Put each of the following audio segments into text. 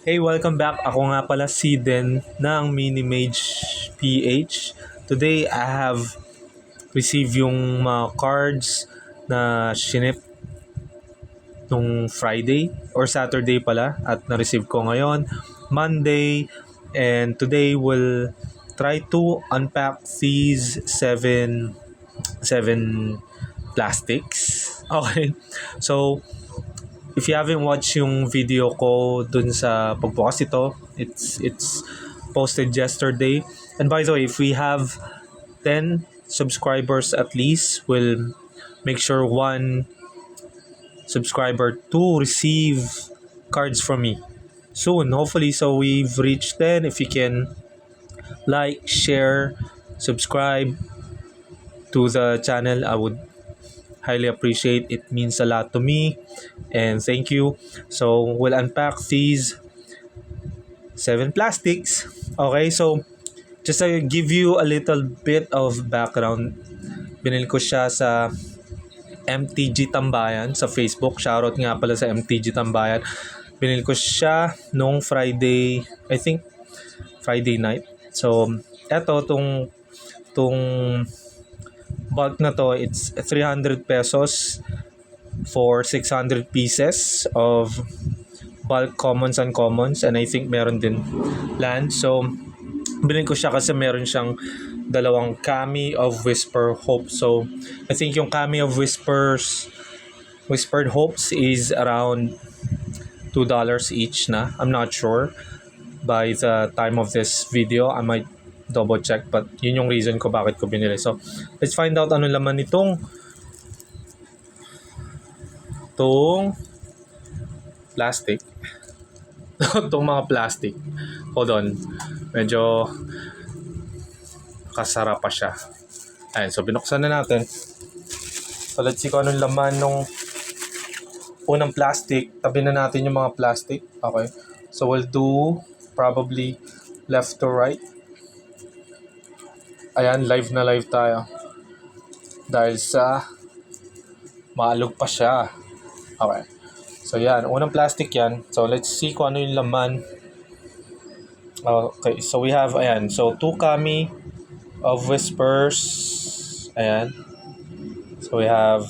Hey, welcome back. Ako nga pala si Den ng Minimage PH. Today, I have received yung mga cards na shinip nung Friday or Saturday pala at na-receive ko ngayon, Monday. And today, we'll try to unpack these seven plastics. Okay. So, if you haven't watched yung video ko dun sa pagbukas ito, it's posted yesterday. And by the way, if we have 10 subscribers at least, we'll make sure one subscriber to receive cards from me soon, hopefully. So we've reached 10. If you can like, share, subscribe to the channel, I would highly appreciate. It means a lot to me, and thank you. So we'll unpack these 7 plastics. Okay, so just to give you a little bit of background, binili ko siya sa MTG Tambayan sa Facebook. Shoutout nga pala sa MTG Tambayan. Binili ko siya nung Friday, I think Friday night. So eto, tong bulk na to, it's 300 pesos for 600 pieces of bulk commons and commons, and I think meron din land. So bilhin ko siya kasi meron siyang dalawang Kami of Whisper Hope. So I think yung Kami of Whispered Hopes is around $2 each na. I'm not sure. By the time of this video, I might double check, but yun yung reason ko bakit ko binili. So let's find out ano laman nitong plastic. Itong mga plastic. Hold on. Medyo kasara pa siya. Ayan, so binuksan na natin. So let's see kung anong laman nung unang plastic. Tabi na natin yung mga plastic. Okay. So we'll do probably left to right. Ayan, live na live tayo. Dahil sa maalog pa siya. Okay. So yan, unang plastic yan. So let's see kung ano yung laman. Okay, so we have, ayan. So 2 Kami of Whispers. Ayan. So we have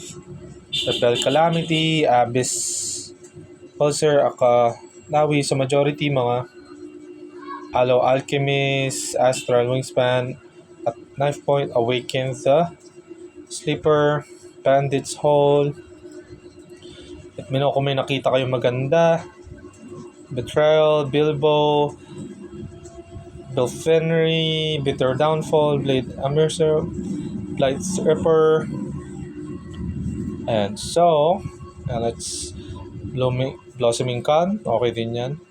Repel Calamity, Abyss Pulsar, Lawi. So majority mga Aloe Alchemist, Astral Wingspan, at Knife Point, Awaken the Sleeper, Bandit's Hole. Let me know kung may nakita kayong maganda. Betrayal, Bilbo, Belfenry, Bitter Downfall, Blade Amercer, Blight Ripper. And so, let's Blossoming Con. Okay din yan.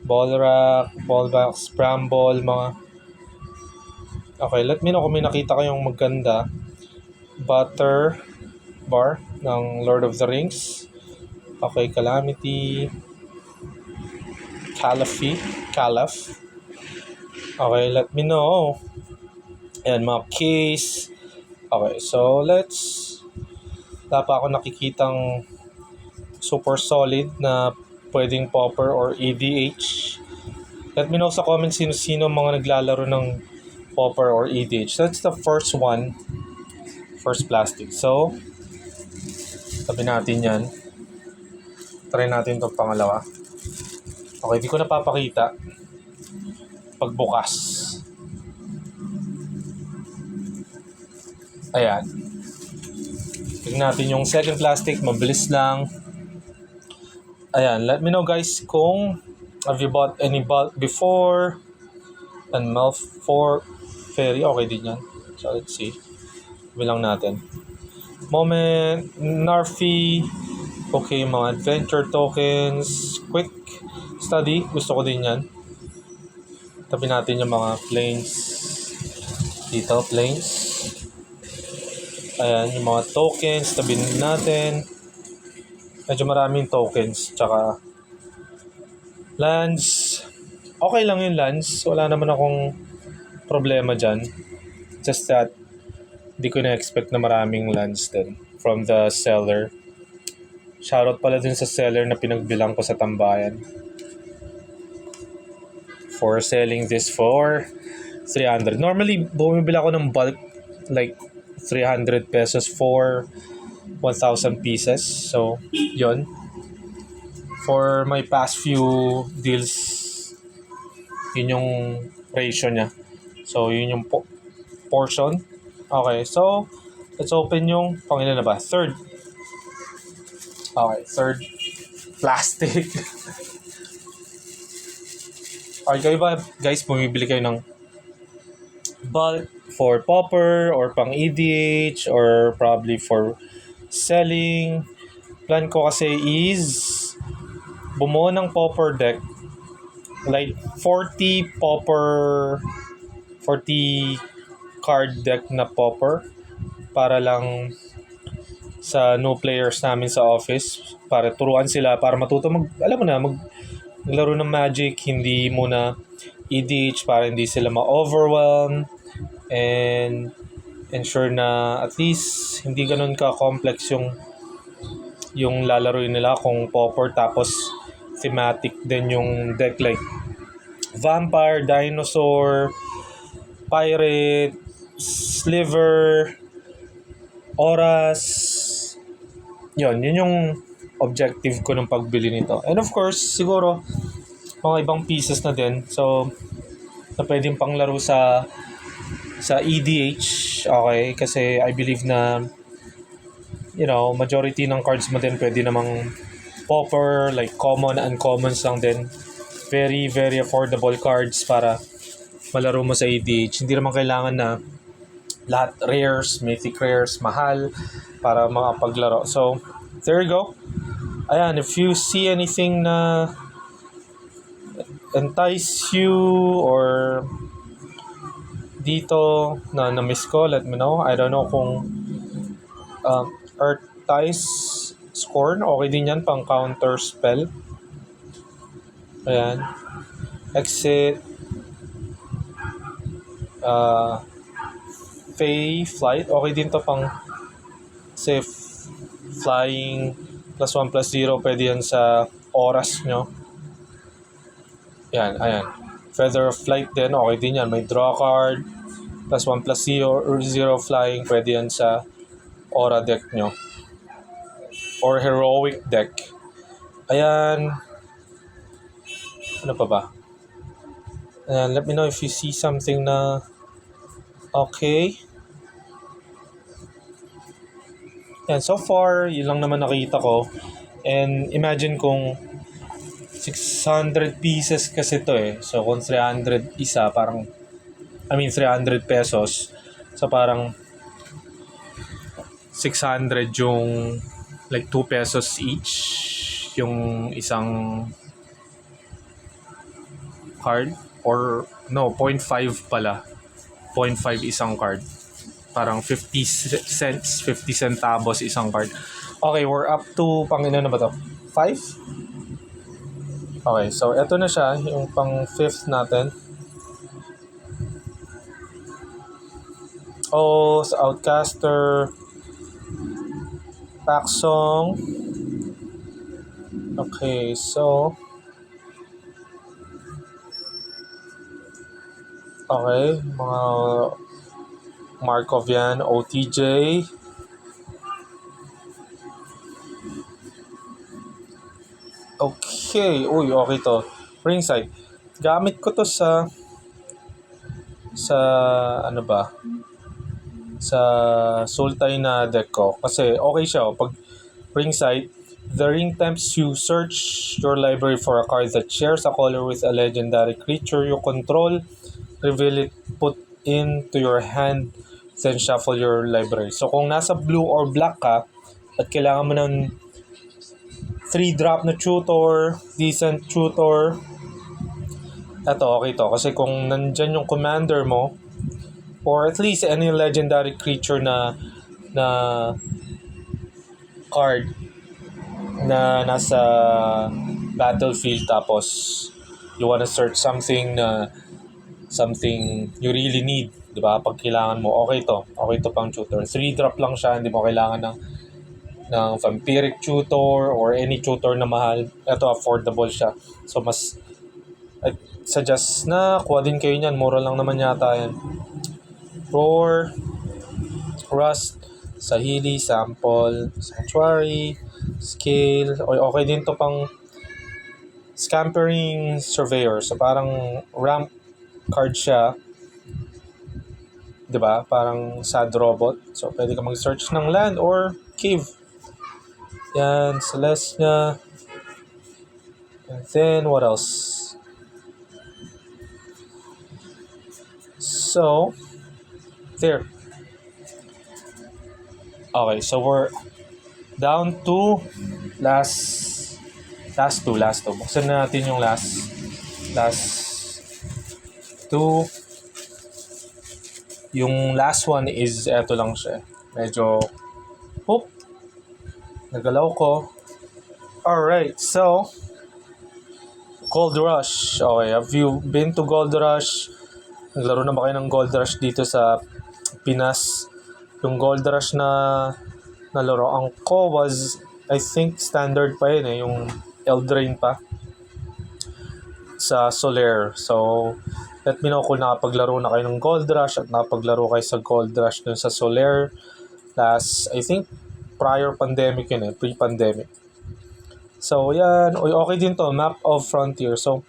Ballrack, Ballbacks, Bramble, mga... Okay, let me know kung may nakita kayong maganda. Butter Bar ng Lord of the Rings. Okay, Calamity, Calaf. Okay, let me know. Ayan, mga case. Okay, so wala pa ako nakikitang super solid na pwedeng popper or EDH. Let me know sa comments sino mga naglalaro ng popper or EDH. That's the first one. First plastic. So, tabi natin yan. Try natin itong pangalawa. Okay, di ko napapakita pagbukas. Ayan. Tignan natin yung second plastic. Mabilis lang. Ayan, let me know guys kung have you bought any bulk before. And Malfor Fairy, okay din yan. So let's see. Bilang natin. Moment, Narfi, okay, mga adventure tokens, quick study, gusto ko din yan. Tabi natin yung mga planes. Dito, planes. Ayan, yung mga tokens, tabi natin. Medyo maraming tokens, tsaka lands. Okay lang yung lands, wala naman akong problema dyan. Just that, di ko na-expect na maraming lands din from the seller. Shoutout pala dun sa seller na pinagbilang ko sa tambayan. for selling this for 300. Normally, bumibili ako ng bulk like 300 pesos for 1,000 pieces. So, yon. For my past few deals, yun yung ratio niya. So, yun yung portion. Okay, so, let's open yung, pangilan na ba? Third. Okay, third. Plastic. Okay, kayo ba, guys, bumibili kayo ng bulk for popper or pang EDH or probably for selling? Plan ko kasi is bumuo ng popper deck, like 40 card deck na popper para lang sa new players namin sa office, para turuan sila, para matuto maglaro ng Magic, hindi muna EDH, para hindi sila ma-overwhelm and ensure na at least hindi ganun ka-complex yung lalaroin nila kung popper tapos thematic din yung deck, like vampire, dinosaur, pirate, sliver, oras. Yun yung objective ko ng pagbili nito. And of course, siguro mga ibang pieces na din, so na pwedeng panglaro sa EDH. Okay, kasi I believe na majority ng cards mo din pwede namang popper, like common, uncommons lang din. Very, very affordable cards para malaro mo sa EDH. Hindi naman kailangan na lahat rares, mythic rares, mahal para makapaglaro. So, there you go. Ayan, if you see anything na entice you or dito na miss ko, let me know. I don't know kung Earth Ties Scorn, okay din yan pang counter spell. Ayan. Exit. Fey Flight, okay din to pang safe flying +1/+0, pwede yan sa oras nyo. Yan, ayan. Feather of Flight din, okay din yan. May draw card, +1/+0 or 0 flying, pwede yan sa aura deck nyo. Or heroic deck. Ayan. Ano pa ba? Ayan, let me know if you see something na okay. Yan, so far, yun lang naman nakita ko. And imagine kung 600 pieces kasi to eh. So kung 300 isa, 300 pesos. So parang 600 yung like 2 pesos each yung isang card, or no, 0.5 pala. 0.5 isang card. Parang 50 cents, 50 centavos isang card. Okay, we're up to pang-ina na ba to? 5? Okay, so eto na siya, yung pang 5th natin. Sa Outcaster, Paxong. Okay, so okay, mga Markov yan, OTJ. Okay, okay to. Ringside. Gamit ko to sa ano ba? Sa Sultai na deck ko. Kasi okay siya. Pag ringside, the ring tempts you search your library for a card that shares a color with a legendary creature you control. Reveal it, put into your hand, then shuffle your library. So kung nasa blue or black ka at kailangan mo ng 3-drop na tutor, decent tutor, eto okay to. Kasi kung nandyan yung commander mo, or at least any legendary creature na card na nasa battlefield, tapos you wanna search something you really need, di ba? Pag kailangan mo, okay to pang tutor. 3-drop lang siya, hindi mo kailangan ng vampiric tutor or any tutor na mahal. Ito affordable siya. So mas I suggest na kuha din kayo niyan. Mura lang naman yata yan. Roar, Rust, Sahili, Sample, Sanctuary, Scale. O okay din to pang Scampering Surveyor. So parang ramp card siya. 'Di ba? Parang sad robot. So pwede ka mag-search ng land or cave. Yan, Celestia. And then what else? So there. Okay, so we're down to last two. Buksan na natin yung last two. Yung last one is eto lang siya. Medyo nagalaw ko. Alright, so Gold Rush. Okay, have you been to Gold Rush? Naglaro na ba kayo ng Gold Rush dito sa Pinas? Yung Gold Rush na nalaroan ko was, I think, standard pa yun yung Eldraine pa sa Solaire. So, let me know kung nakapaglaro na kayo ng Gold Rush at nakapaglaro kayo sa Gold Rush dun sa Solaire last, I think, prior pandemic yun pre-pandemic. So, yan. Okay din to, Map of Frontier. So,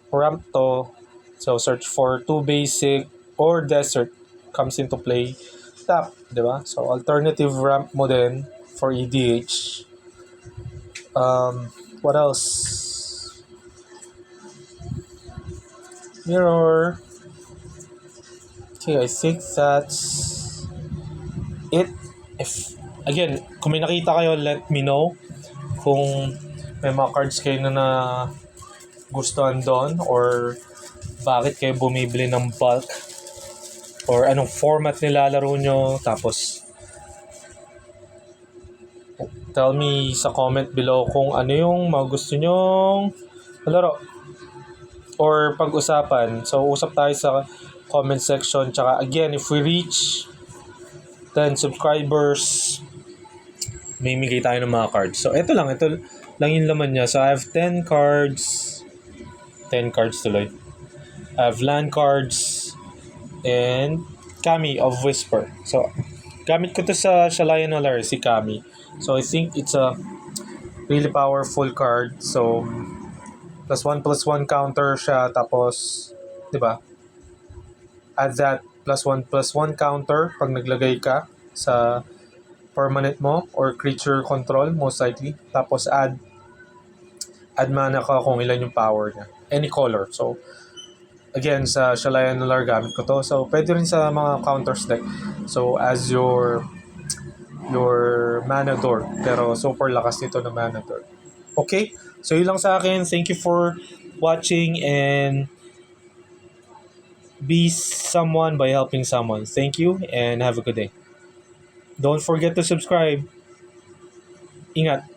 ramp to. So, search for 2 basic or desert comes into play. Tap, di ba? So, alternative ramp mo din for EDH. What else? Mirror. Okay, I think that's it. Again, kung may nakita kayo, let me know kung may mga cards kayo na gustuhan doon or bakit kayo bumibili ng bulk or anong format nilalaro nyo. Tapos tell me sa comment below kung ano yung mga gusto nyong laro or pag-usapan. So usap tayo sa comment section. Tsaka again, if we reach 10 subscribers, may migay tayo ng mga cards. So ito lang yung laman niya. So I have 10 cards tuloy. I have land cards and Kami of Whisper. So, gamit ko to sa Shalayan Alar, si Kami. So, I think it's a really powerful card. So, +1/+1 counter siya. Tapos, di ba? Add that +1/+1 counter pag naglagay ka sa permanent mo or creature control, most likely. Tapos, add mana ka kung ilan yung power niya. Any color. So, again, sa Shalayan Alar gamit ko to. So, pwede rin sa mga counters deck. So, as your mana door. Pero, super lakas nito na mana door. Okay? So, yun lang sa akin. Thank you for watching and be someone by helping someone. Thank you and have a good day. Don't forget to subscribe. Ingat.